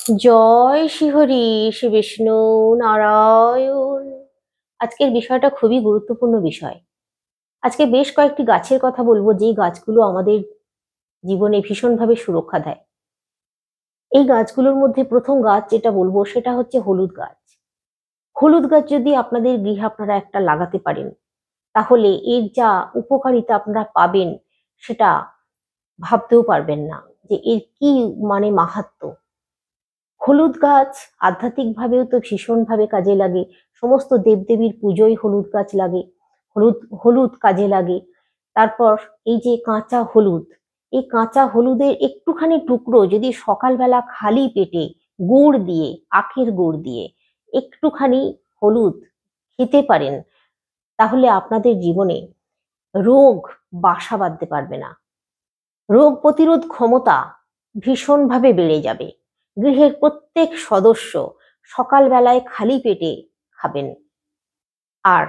জয় শ্রীহরি, শ্রী বিষ্ণু নারায়ণ। আজকের বিষয়টা খুবই গুরুত্বপূর্ণ বিষয়। আজকে বেশ কয়েকটি গাছের কথা বলবো, যেই গাছগুলো আমাদের জীবনে ভীষণভাবে সুরক্ষা দেয়। এই গাছগুলোর মধ্যে প্রথম গাছ যেটা বলবো সেটা হচ্ছে হলুদ গাছ। হলুদ গাছ যদি আপনাদের গৃহে আপনারা একটা লাগাতে পারেন, তাহলে এর যা উপকারিতা আপনারা পাবেন সেটা ভাবতেও পারবেন না, যে এর কি মাহাত্ম্য। হলুদ গাছ আধ্যাত্মিক ভাবেও তো ভীষণ ভাবে কাজে লাগে। সমস্ত দেবদেবীর পুজোয় হলুদ গাছ লাগে, হলুদ হলুদ কাজে লাগে। তারপর এই যে কাঁচা হলুদ, এই কাঁচা হলুদের একটুখানি টুকরো যদি সকালবেলা খালি পেটে গুড় দিয়ে, আখের গুড় দিয়ে একটুখানি হলুদ খেতে পারেন, তাহলে আপনাদের জীবনে রোগ বাসা বাঁধতে পারবে না। রোগ প্রতিরোধ ক্ষমতা ভীষণভাবে বেড়ে যাবে। গৃহের প্রত্যেক সদস্য সকালবেলায় খালি পেটে খাবেন। আর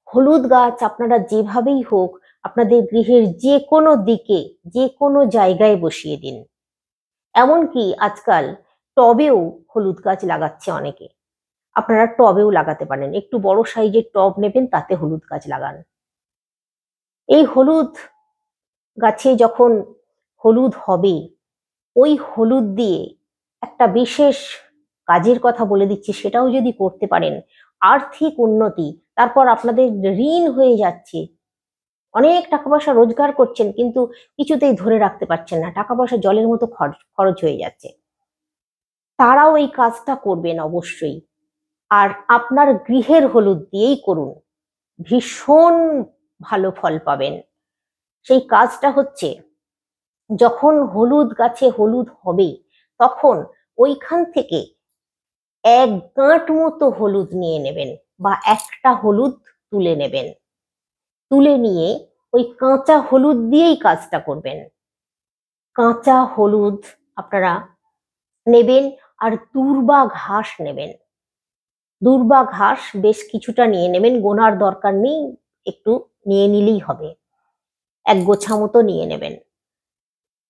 হলুদ গাছ আপনারা যেভাবেই হোক আপনাদের গৃহের যে কোনো দিকে, যে কোনো জায়গায় বসিয়ে দিন। এমনকি আজকাল টবেও হলুদ গাছ লাগাচ্ছে অনেকে। আপনারা টবেও লাগাতে পারেন, একটু বড় সাইজের টব নেবেন, তাতে হলুদ গাছ লাগান। এই হলুদ গাছে যখন হলুদ হবে, ওই হলুদ দিয়ে একটা বিশেষ কাজের কথা বলে দিচ্ছি, সেটাও যদি করতে পারেন, আর্থিক উন্নতি। তারপর আপনাদের ঋণ হয়ে যাচ্ছে, অনেক টাকা পয়সা রোজগার করছেন কিন্তু কিছুতেই ধরে রাখতে পারছেন না, টাকা পয়সা জলের মতো খরচ হয়ে যাচ্ছে, তারাও এই কাজটা করবেন অবশ্যই। আর আপনার গৃহের হলুদ দিয়েই করুন, ভীষণ ভালো ফল পাবেন। সেই কাজটা হচ্ছে, যখন হলুদ গাছে হলুদ হবে, তখন ওইখান থেকে এক গাঁট মতো হলুদ নিয়ে নেবেন, বা একটা হলুদ তুলে নেবেন। তুলে নিয়ে ওই কাঁচা হলুদ দিয়েই কাজটা করবেন। কাঁচা হলুদ আপনারা নেবেন, আর দূর্বা ঘাস নেবেন। দূর্বা ঘাস বেশ কিছুটা নিয়ে নেবেন, গোনার দরকার নেই, একটু নিয়ে নিলেই হবে। এক গোছা মতো নিয়ে নেবেন।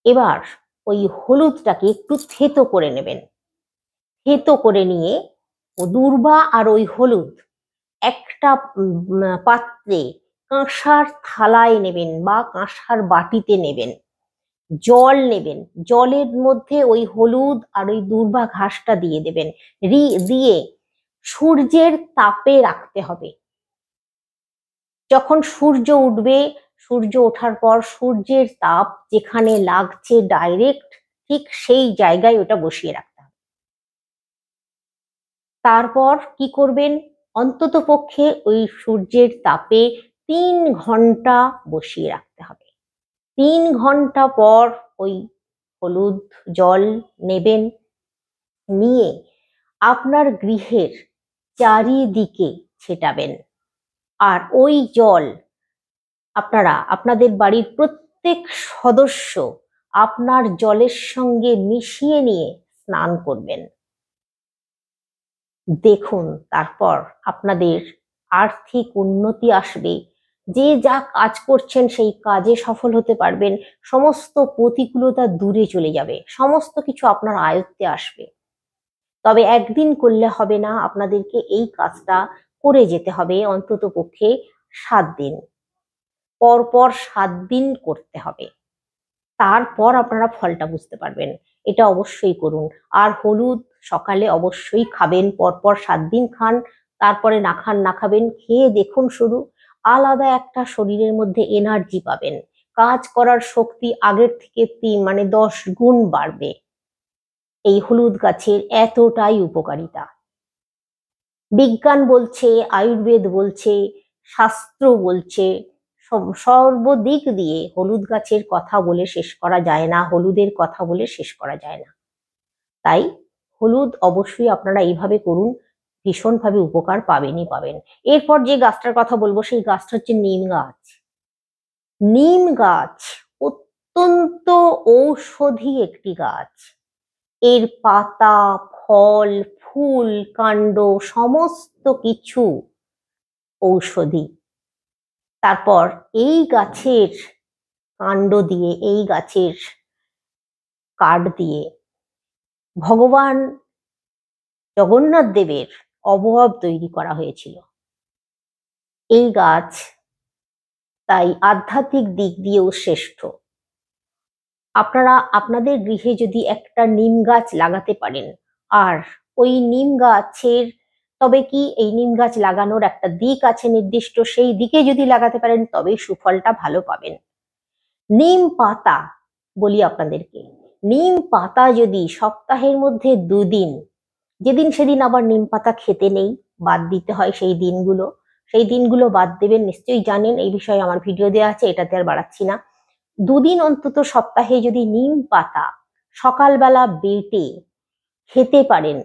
এবার ওই হলুদটাকে একটু থেতো করে নেবেন। থেতো করে নিয়ে ও দূর্বা আর ওই হলুদ একটা পাত্রে, কাঁসার থালায় নেবেন বা কাঁসার বাটিতে নেবেন। জল নেবেন, জলের মধ্যে ওই হলুদ আর ওই দূর্বা ঘাসটা দিয়ে দেবেন। দিয়ে সূর্যের তাপে রাখতে হবে। যখন সূর্য উঠবে, সূর্য ওঠার পর সূর্যের তাপ যেখানে লাগছে ডাইরেক্ট, ঠিক সেই জায়গায় ওটা বসিয়ে রাখতে হবে। তারপর কি করবেন, অন্তত পক্ষে ওই সূর্যের তাপে 3 ঘন্টা বসিয়ে রাখতে হবে। 3 ঘন্টা পর ওই হলুদ জল নেবেন, নিয়ে আপনার গৃহের চারিদিকে ছেটাবেন। আর ওই জল আপনারা আপনাদের বাড়ির প্রত্যেক সদস্য আপনার জলের সঙ্গে মিশিয়ে নিয়ে স্নান করবেন। দেখুন, তারপর আপনাদের আর্থিক উন্নতি আসবে। যে যা কাজ করছেন সেই কাজে সফল হতে পারবেন। সমস্ত প্রতিকূলতা দূরে চলে যাবে, সমস্ত কিছু আপনার আয়ত্তে আসবে। তবে একদিন করলে হবে না, আপনাদেরকে এই কাজটা করে যেতে হবে অন্তত পক্ষে 7 দিন, পর পর 7 দিন করতে হবে। তারপর আপনারা ফলটা বুঝতে পারবেন। এটা অবশ্যই করুন। আর হলুদ সকালে অবশ্যই খাবেন, পরপর 7 দিন খান। তারপরে না খান, না খাবেন, খেয়ে দেখুন, শুধু আলাদা একটা শরীরের মধ্যে এনার্জি পাবেন। কাজ করার শক্তি আগের থেকে 10 গুণ বাড়বে। এই হলুদ গাছের এতটাই উপকারিতা। বিজ্ঞান বলছে, আয়ুর্বেদ বলছে, শাস্ত্র বলছে, সর্বদিক দিয়ে হলুদ গাছের কথা বলে শেষ করা যায় না, হলুদের কথা বলে শেষ করা যায় না। তাই হলুদ অবশ্যই আপনারা এইভাবে করুন, ভীষণভাবে উপকার পাবেনই পাবেন। এরপর যে গাছটার কথা বলবো সেই গাছটা হচ্ছে নিম গাছ। নিম গাছ অত্যন্ত ঔষধি একটি গাছ। এর পাতা, ফল, ফুল, কাণ্ড সমস্ত কিছু ঔষধি। তারপর এই গাছের কাণ্ড দিয়ে, এই গাছের কাঠ দিয়ে ভগবান জগন্নাথ দেবের অবয়ব তৈরি করা হয়েছিল। এই গাছ তাই আধ্যাত্মিক দিক দিয়েও শ্রেষ্ঠ। আপনারা আপনাদের গৃহে যদি একটা নিম গাছ লাগাতে পারেন, আর ওই নিম গাছের, তবে কি এই নিম গাছ লাগানোর একটা দিক আছে নির্দিষ্ট, সেই দিকে যদি লাগাতে পারেন তবেই সুফলটা ভালো পাবেন। নিম পাতা বলি আপনাদেরকে, নিম পাতা যদি সপ্তাহের মধ্যে 2 দিন, যেদিন সেদিন আবার নিম পাতা খেতে নেই, বাদ দিতে হয় সেই দিনগুলো বাদ দেবেন। নিশ্চয়ই জানেন, এই বিষয়ে আমার ভিডিও দেওয়া আছে, এটাতে আর বাড়াচ্ছি না। 2 দিন অন্তত সপ্তাহে যদি নিম পাতা সকালবেলা বেটে খেতে পারেন,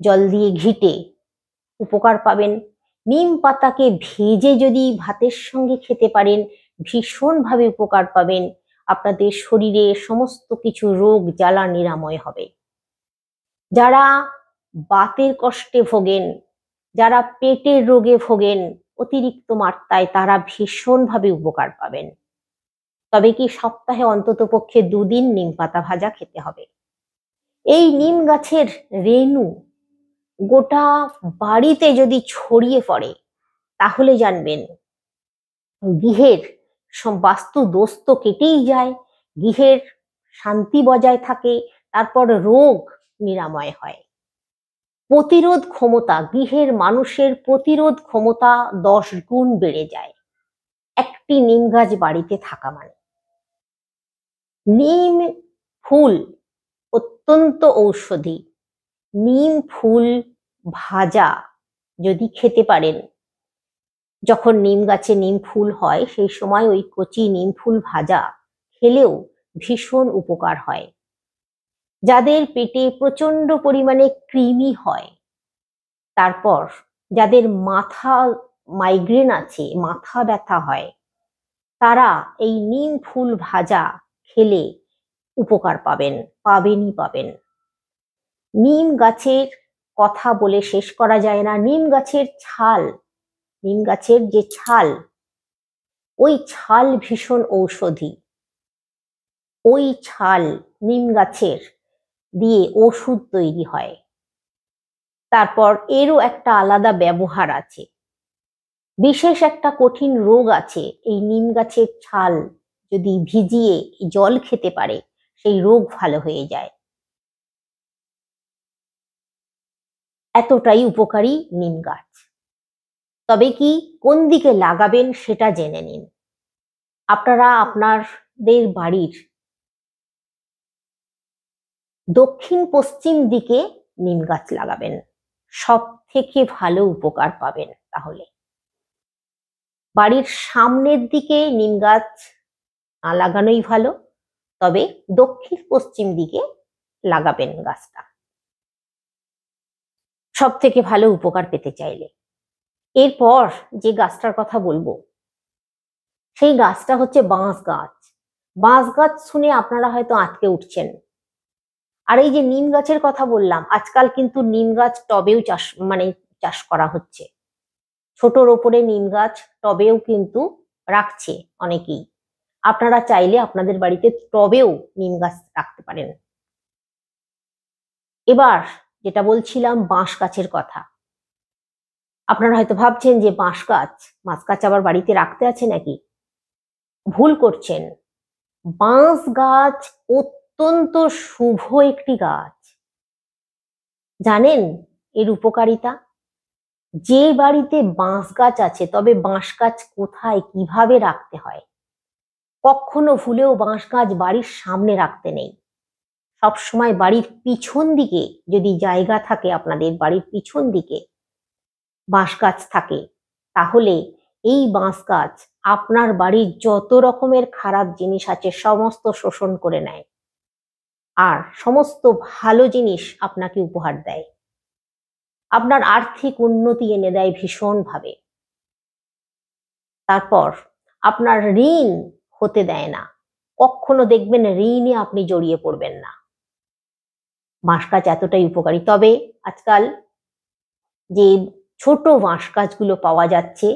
জল দিয়ে ঘিটে, উপকার পাবেন। নিম পাতাকে ভেজে যদি ভাতের সঙ্গে খেতে পারেন, ভীষণভাবে উপকার পাবেন। আপনাদের শরীরে সমস্ত কিছু রোগ জ্বালা নিরাময় হবে। যারা বাতের কষ্টে ভোগেন, যারা পেটের রোগে ভোগেন অতিরিক্ত মাত্রায়, তারা ভীষণভাবে উপকার পাবেন। তবে কি সপ্তাহে অন্তত পক্ষে 2 দিন নিম পাতা ভাজা খেতে হবে। এই নিম গাছের রেণু গোটা বাড়িতে যদি ছড়িয়ে পড়ে, তাহলে জানবেন গৃহের বাস্তু দোষ তো কেটেই যায়, গৃহের শান্তি বজায় থাকে, তারপর রোগ নিরাময় হয়। প্রতিরোধ ক্ষমতা, গৃহের মানুষের প্রতিরোধ ক্ষমতা 10 গুণ বেড়ে যায় একটি নিম গাছ বাড়িতে থাকা মানে। নিম ফুল অত্যন্ত ঔষধি। নিম ফুল ভাজা যদি খেতে পারেন, যখন নিম গাছে নিম ফুল হয় সেই সময় ওই কচি নিম ফুল ভাজা খেলেও ভীষণ উপকার হয়। যাদের পেটে প্রচন্ড পরিমাণে কৃমি হয়, তারপর যাদের মাইগ্রেন আছে, মাথা ব্যথা হয়, তারা এই নিম ফুল ভাজা খেলে উপকার পাবেনই পাবেন। নিম গাছের কথা বলে শেষ করা যায় না। নিম গাছের যে ছাল, ওই ছাল ভীষণ ঔষধি। ওই ছাল নিম গাছের দিয়ে ওষুধ তৈরি হয়। তারপর এরও একটা আলাদা ব্যবহার আছে। বিশেষ একটা কঠিন রোগ আছে, এই নিম গাছের ছাল যদি ভিজিয়ে জল খেতে পারে, সেই রোগ ভালো হয়ে যায়। এতটাই উপকারী নিম গাছ। তবে কি কোন দিকে লাগাবেন সেটা জেনে নিন। আপনারা আপনাদের বাড়ির দক্ষিণ পশ্চিম দিকে নিম গাছ লাগাবেন, সব থেকে ভালো উপকার পাবেন। তাহলে বাড়ির সামনের দিকে নিম গাছ না লাগানোই ভালো, তবে দক্ষিণ পশ্চিম দিকে লাগাবেন গাছটা, সব থেকে ভালো উপকার পেতে চাইলে। এরপর যে গাছটার কথা বলবো, সেই গাছটা হচ্ছে বাঁশ গাছ। বাঁশ গাছ শুনে আপনারা হয়তো আঁতকে উঠছেন। আর এই যে নিম গাছের কথা বললাম, আজকাল কিন্তু নিম গাছ টবেও চাষ করা হচ্ছে। ছোটর ওপরে নিম গাছ টবেও কিন্তু রাখছে অনেকেই। আপনারা চাইলে আপনাদের বাড়িতে টবেও নিম গাছ রাখতে পারেন। এবার যেটা বলছিলাম বাঁশ গাছের কথা, আপনারা হয়তো ভাবছেন যে বাঁশ গাছ আবার বাড়িতে রাখতে আছে নাকি। ভুল করছেন। বাঁশ গাছ অত্যন্ত শুভ একটি গাছ। জানেন এর উপকারিতা? যে বাড়িতে বাঁশ গাছ আছে, তবে বাঁশ গাছ কোথায় কিভাবে রাখতে হয়, কখনো ভুলেও বাঁশ গাছ বাড়ির সামনে রাখতে নেই। সবসময় বাড়ির পিছন দিকে, যদি জায়গা থাকে আপনাদের বাড়ির পিছন দিকে বাঁশ গাছ থাকে, তাহলে এই বাঁশ গাছ আপনার বাড়ির যত রকমের খারাপ জিনিস আছে সমস্ত শোষণ করে নেয়, আর সমস্ত ভালো জিনিস আপনাকে উপহার দেয়। আপনার আর্থিক উন্নতি এনে দেয় ভীষণভাবে। তারপর আপনার ঋণ হতে দেয় না। কখনো দেখবেন ঋণে আপনি জড়িয়ে পড়বেন না। বাঁশ গাছ এতটাই উপকারী। তবে আজকাল যে ছোট বাঁশ গাছগুলো পাওয়া যাচ্ছে,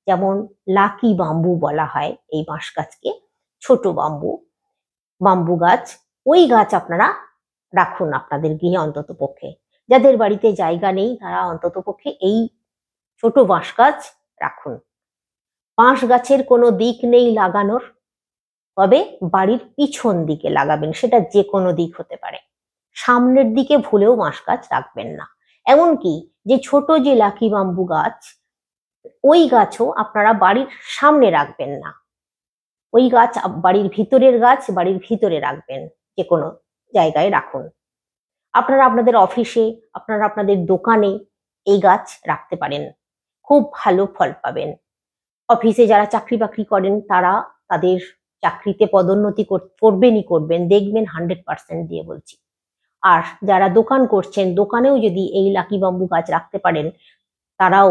যেমন লাকি বাম্বু বলা হয় এই বাঁশ গাছকে, ছোট বাম্বু গাছ, ওই গাছ আপনারা রাখুন আপনাদের গৃহে অন্তত পক্ষে। যাদের বাড়িতে জায়গা নেই তারা অন্তত পক্ষে এই ছোট বাঁশ গাছ রাখুন। বাঁশ গাছের কোনো দিক নেই লাগানোর, তবে বাড়ির পিছন দিকে লাগাবেন, সেটা যে কোনো দিক হতে পারে। সামনের দিকে ভুলেও বাঁশ গাছ রাখবেন না। এমনকি যে ছোট যে লাকি বাম্বু গাছ, ওই গাছও আপনারা বাড়ির সামনে রাখবেন না। ওই গাছ বাড়ির ভিতরের গাছ বাড়ির ভিতরে রাখবেন, যে কোনো জায়গায় রাখুন। আপনারা আপনাদের অফিসে, আপনারা আপনাদের দোকানে এই গাছ রাখতে পারেন, খুব ভালো ফল পাবেন। অফিসে যারা চাকরি বাকরি করেন তারা তাদের চাকরিতে পদোন্নতি করবেন, দেখবেন 100% দিয়ে বলছি। আর যারা দোকান করছেন, দোকানেও যদি এই লাকি বাম্বু গাছ রাখতে পারেন, তারাও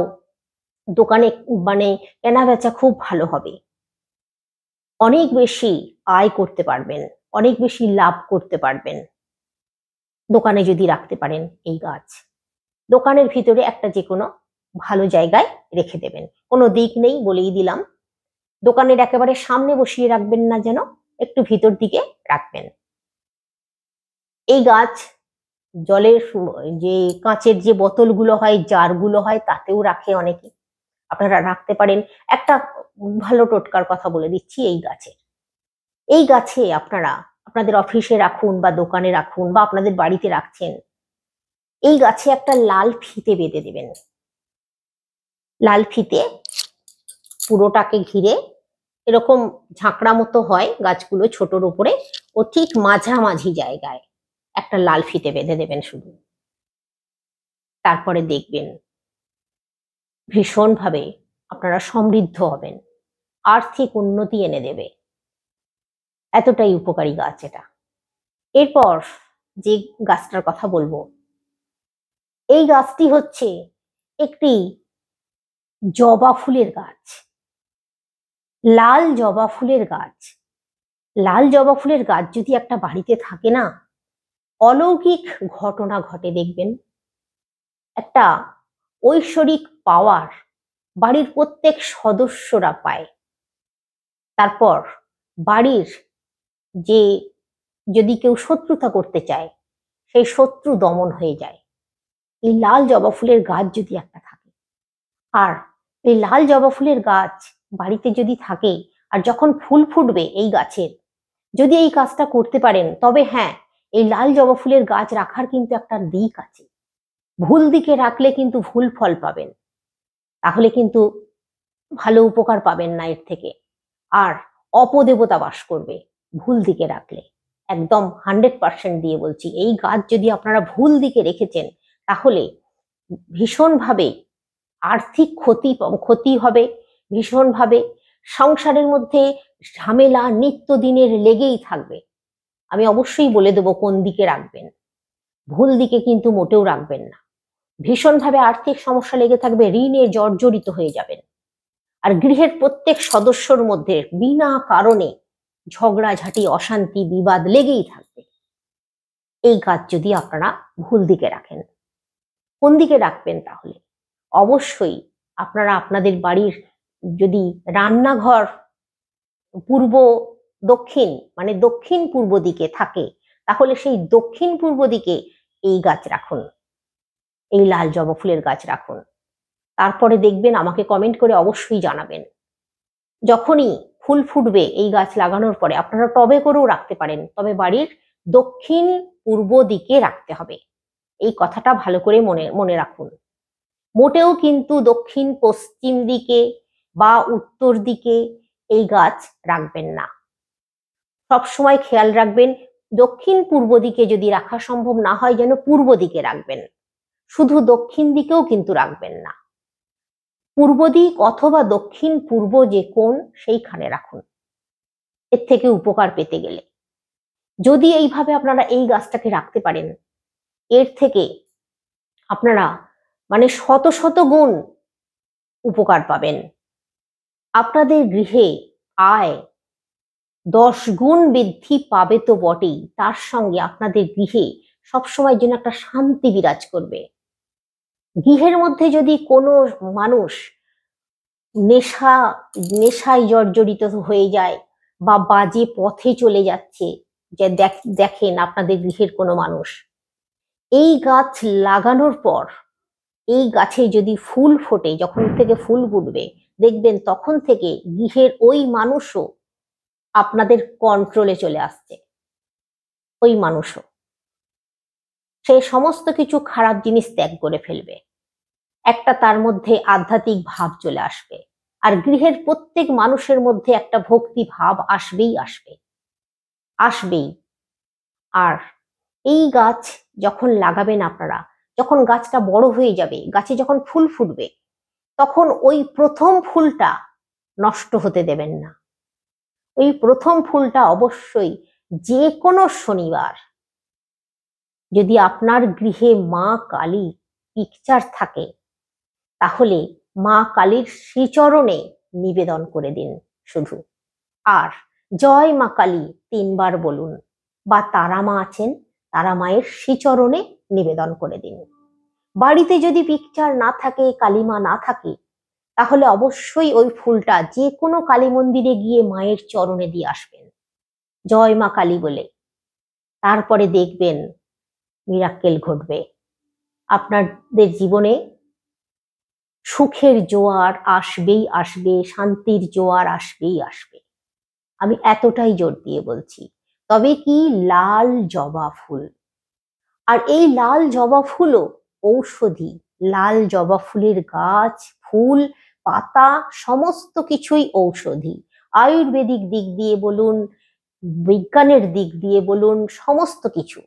দোকানে মানে কেনা বেচা খুব ভালো হবে, অনেক বেশি আয় করতে পারবেন, অনেক বেশি লাভ করতে পারবেন দোকানে যদি রাখতে পারেন এই গাছ। দোকানের ভিতরে একটা যে কোনো ভালো জায়গায় রেখে দেবেন, কোনো দিক নেই বলেই দিলাম। দোকানের একেবারে সামনে বসিয়ে রাখবেন না, যেন একটু ভিতর দিকে রাখবেন। এই গাছ জলের যে কাঁচের যে বোতলগুলো হয়, জারগুলো হয়, তাতেও রাখে অনেকে, আপনারা রাখতে পারেন। একটা ভালো টোটকার কথা বলে দিচ্ছি এই গাছে আপনারা আপনাদের অফিসে রাখুন বা দোকানে রাখুন বা আপনাদের বাড়িতে রাখছেন, এই গাছে একটা লাল ফিতে বেঁধে দেবেন। লাল ফিতে পুরোটাকে ঘিরে, এরকম ঝাঁকড়া মতো হয় গাছগুলো ছোটর উপরে, ও ঠিক মাঝামাঝি জায়গায় একটা লাল ফিতে বেঁধে দেবেন শুধু। তারপরে দেখবেন ভীষণভাবে আপনারা সমৃদ্ধ হবেন, আর্থিক উন্নতি এনে দেবে। এতটাই উপকারী গাছ এটা। এরপর যে গাছটার কথা বলবো, এই গাছটি হচ্ছে একটি জবা ফুলের গাছ, লাল জবা ফুলের গাছ। লাল জবা ফুলের গাছ যদি একটা বাড়িতে থাকে না, অলৌকিক ঘটনা ঘটে দেখবেন। একটা ঐশ্বরিক পাওয়ার বাড়ির প্রত্যেক সদস্যরা পায়। তারপর বাড়ির যে যদি কেউ শত্রুতা করতে চায়, সেই শত্রু দমন হয়ে যায় এই লাল জবা ফুলের গাছ যদি একটা থাকে। আর এই লাল জবা ফুলের গাছ বাড়িতে যদি থাকে, আর যখন ফুল ফুটবে এই গাছের, যদি এই কাজটা করতে পারেন, তবে হ্যাঁ, এই লাল জবা ফুলের গাছ রাখার কিন্তু একটা দিক আছে। ভুল দিকে রাখলে কিন্তু ভুল ফল পাবেন, তাহলে কিন্তু ভালো উপকার পাবেন না এর থেকে। আর অপদেবতা বাস করবে ভুল দিকে রাখলে, একদম 100% দিয়ে বলছি। এই গাছ যদি আপনারা ভুল দিকে রেখেছেন, তাহলে ভীষণভাবে আর্থিক ক্ষতি হবে, ভীষণভাবে সংসারের মধ্যে ঝামেলা নিত্যদিনের লেগেই থাকবে। আমি অবশ্যই বলে দেবো কোন দিকে রাখবেন, ভুল দিকে কিন্তু মোটেও রাখবেন না। ভীষণভাবে আর্থিক সমস্যা লেগে থাকবে, ঋণে জর্জরিত হয়ে যাবেন। আর গৃহের প্রত্যেক সদস্যর মধ্যে বিনা কারণে ঝগড়াঝাঁটি, অশান্তি, বিবাদ লেগেই থাকবে এই গাছ যদি আপনারা ভুল দিকে রাখেন। কোন দিকে রাখবেন তাহলে? অবশ্যই আপনারা আপনাদের বাড়ির যদি রান্নাঘর পূর্ব দক্ষিণ মানে দক্ষিণ পূর্ব দিকে থাকে, তাহলে সেই দক্ষিণ পূর্ব দিকে এই গাছ রাখুন, এই লাল জবা ফুলের গাছ রাখুন। তারপরে দেখবেন, আমাকে কমেন্ট করে অবশ্যই জানাবেন। যখনই ফুল ফুটবে এই গাছ লাগানোর পরে, আপনারা টবে করেও রাখতে পারেন, তবে বাড়ির দক্ষিণ পূর্ব দিকে রাখতে হবে। এই কথাটা ভালো করে মনে রাখুন। মোটেও কিন্তু দক্ষিণ পশ্চিম দিকে বা উত্তর দিকে এই গাছ রাখবেন না। সবসময় খেয়াল রাখবেন, দক্ষিণ পূর্ব দিকে যদি রাখা সম্ভব না হয়, যেন পূর্ব দিকে রাখবেন। শুধু দক্ষিণ দিকেও কিন্তু রাখবেন না, পূর্ব দিক অথবা দক্ষিণ পূর্ব যে কোণ, সেইখানে রাখুন এর থেকে উপকার পেতে গেলে। যদি এইভাবে আপনারা এই গাছটাকে রাখতে পারেন, এর থেকে আপনারা মানে শত শত গুণ উপকার পাবেন। আপনাদের গৃহে আয় 10 গুণ বৃদ্ধি পাবে তো বটেই, তার সঙ্গে আপনাদের গৃহে সবসময় যেন একটা শান্তি বিরাজ করবে। গৃহের মধ্যে যদি কোনো মানুষ নেশায় জর্জরিত হয়ে যায় বা বাজে পথে চলে যাচ্ছে, যে দেখেন আপনাদের গৃহের কোনো মানুষ, এই গাছ লাগানোর পর এই গাছে যদি ফুল ফোটে, যখন থেকে ফুল ফুটবে দেখবেন তখন থেকে গৃহের ওই মানুষও আপনাদের কন্ট্রোলে চলে আসছে। ওই মানুষও সে সমস্ত কিছু খারাপ জিনিস ত্যাগ করে ফেলবে, একটা তার মধ্যে আধ্যাত্মিক ভাব চলে আসবে, আর গৃহের প্রত্যেক মানুষের মধ্যে একটা ভক্তি ভাব আসবেই আসবেই। আর এই গাছ যখন লাগাবেন আপনারা, যখন গাছটা বড় হয়ে যাবে, গাছে যখন ফুল ফুটবে, তখন ওই প্রথম ফুলটা নষ্ট হতে দেবেন না। ওই প্রথম ফুলটা অবশ্যই যে কোনো শনিবার, যদি আপনার গৃহে মা কালী পিকচার থাকে, তাহলে মা কালীর শ্রীচরণে নিবেদন করে দিন শুধু। আর জয় মা কালী 3 বার বলুন, বা তারা মা আছেন, তারা মায়ের শ্রীচরণে নিবেদন করে দিন। বাড়িতে যদি পিকচার না থাকে, কালীমা না থাকে, তাহলে অবশ্যই ওই ফুলটা যে কোনো কালী মন্দিরে গিয়ে মায়ের চরণে দিয়ে আসবেন, জয় মা কালী বলে। তারপরে দেখবেন মিরাক্কেল ঘটবে, আপনাদের জীবনে সুখের জোয়ার আসবে, শান্তির জোয়ার আসবে। আমি এতটাই জোর দিয়ে বলছি। তবে কি, লাল জবা ফুল, আর এই লাল জবা ফুলও ঔষধি। লাল জবা ফুলের গাছ, ফুল, পাতা সমস্ত কিছুই ঔষধি। আয়ুর্বেদিক দিক দিয়ে বলুন, বিজ্ঞানের দিক দিয়ে বলুন, সমস্ত কিছু,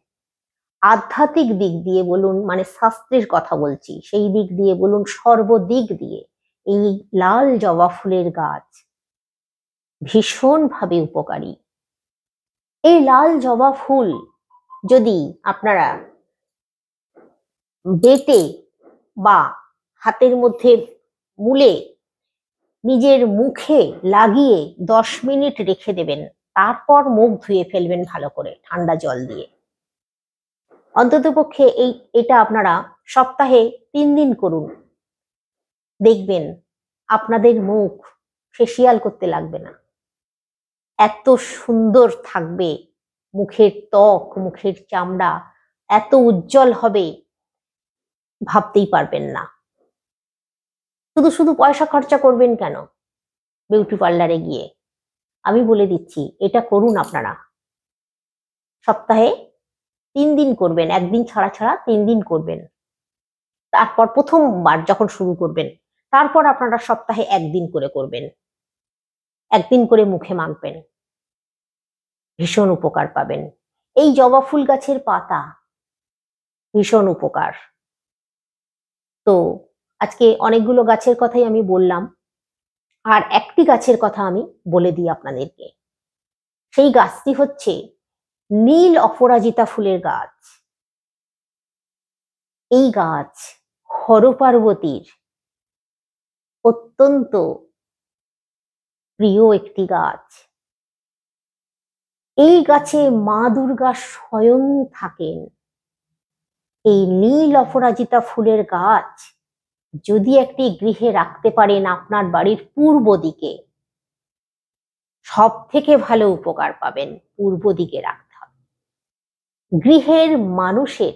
আধ্যাত্মিক দিক দিয়ে বলুন, মানে শাস্ত্রের কথা বলছি, সেই দিক দিয়ে বলুন, সর্বদিক দিয়ে এই লাল জবা ফুলের গাছ ভীষণভাবে উপকারী। এই লাল জবা ফুল যদি আপনারা বেটে বা হাতের মধ্যে মুলে নিজের মুখে লাগিয়ে 10 মিনিট রেখে দেবেন, তারপর মুখ ধুয়ে ফেলবেন ভালো করে ঠান্ডা জল দিয়ে। অন্ততপক্ষে এটা আপনারা সপ্তাহে 3 দিন করুন, দেখবেন আপনাদের মুখ ফেসিয়াল করতে লাগবে না, এত সুন্দর থাকবে মুখের ত্বক, মুখের চামড়া এত উজ্জ্বল হবে ভাবতেই পারবেন না। শুধু শুধু পয়সা খরচা করবেন কেন বিউটি পার্লারে গিয়ে? আমি বলে দিচ্ছি, এটা করুন আপনারা, সপ্তাহে 3 দিন করবেন, একদিন ছাড়া 3 দিন করবেন। তারপর প্রথমবার যখন শুরু করবেন, তারপর আপনারা সপ্তাহে 1 দিন করে করবেন, 1 দিন করে মুখে মাখবেন, ভীষণ উপকার পাবেন। এই জবা ফুল গাছের পাতা ভীষণ উপকার। তো আজকে অনেকগুলো গাছের কথাই আমি বললাম, আর একটি গাছের কথা আমি বলে দিই আপনাদেরকে। সেই গাছটি হচ্ছে নীল অপরাজিতা ফুলের গাছ। এই গাছ হরপার্বতীর অত্যন্ত প্রিয় একটি গাছ। এই গাছে মা দুর্গা স্বয়ং থাকেন। এই নীল অপরাজিতা ফুলের গাছ যদি একটি গৃহে রাখতে পারেন আপনার বাড়ির পূর্ব দিকে, সব থেকে ভালো উপকার পাবেন। পূর্ব দিকে রাখতে হবে, গৃহের মানুষের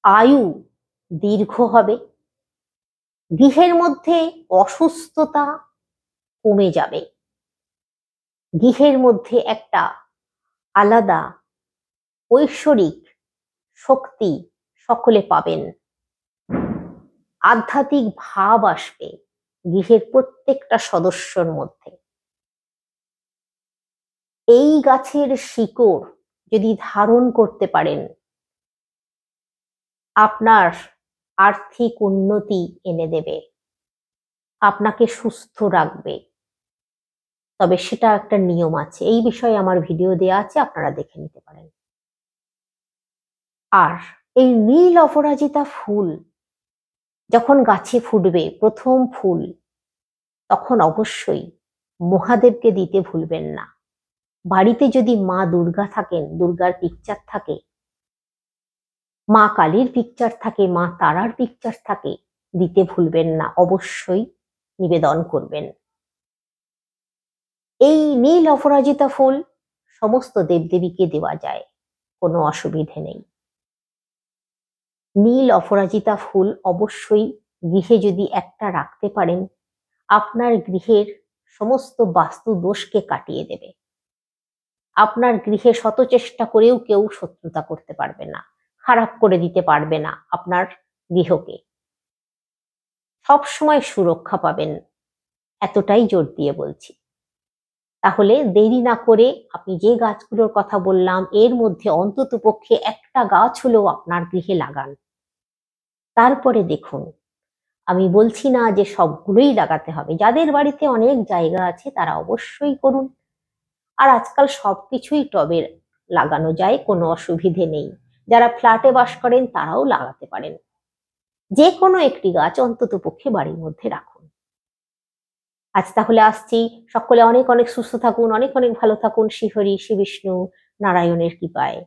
আয়ু দীর্ঘ হবে, গৃহের মধ্যে অসুস্থতা কমে যাবে, গৃহের মধ্যে একটা আলাদা ঐশ্বরিক শক্তি সকলে পাবেন, আধ্যাত্মিক ভাব আসবে গৃহের প্রত্যেকটা সদস্যর মধ্যে। এই গাছের শিকড় যদি ধারণ করতে পারেন, আপনার আর্থিক উন্নতি এনে দেবে, আপনাকে সুস্থ রাখবে। তবে সেটা একটা নিয়ম আছে, এই বিষয়ে আমার ভিডিও দেয়া আছে, আপনারা দেখে নিতে পারেন। আর এই নীল অপরাজিতা ফুল যখন গাছে ফুটবে, প্রথম ফুল, তখন অবশ্যই মহাদেবকে দিতে ভুলবেন না। বাড়িতে যদি মা দুর্গা থাকেন, দুর্গার পিকচার থাকে, মা কালীর পিকচার থাকে, মা তারার পিকচার থাকে, দিতে ভুলবেন না, অবশ্যই নিবেদন করবেন। এই নীল অপরাজিতা ফুল সমস্ত দেবদেবীকে দেওয়া যায়, কোনো অসুবিধে নেই। নীল অপরাজিতা ফুল অবশ্যই গৃহে যদি একটা রাখতে পারেন, আপনার গৃহের সমস্ত বাস্তু দোষকে কাটিয়ে দেবে। আপনার গৃহে শত চেষ্টা করেও কেউ শত্রুতা করতে পারবে না, খারাপ করে দিতে পারবে না আপনার গৃহকে। সবসময় সুরক্ষা পাবেন, এতটাই জোর দিয়ে বলছি। তাহলে দেরি না করে আপনি যে গাছগুলোর কথা বললাম এর মধ্যে অন্ততপক্ষে একটা গাছ হলেও আপনার গৃহে লাগান। তারপরে দেখুন, আমি বলছি না যে সবগুলোই লাগাতে হবে, যাদের বাড়িতে অনেক জায়গা আছে তারা অবশ্যই করুন। আর আজকাল সবকিছুই টবে লাগানো যায়, কোনো অসুবিধে নেই। যারা ফ্ল্যাটে বাস করেন তারাও লাগাতে পারেন। যে কোনো একটি গাছ অন্ততপক্ষে বাড়ির মধ্যে রাখুন। আজ তাহলে আসছি, সকলে অনেক অনেক সুস্থ থাকুন, অনেক অনেক ভালো থাকুন। শ্রীহরি, শ্রী বিষ্ণু নারায়ণের কৃপায়।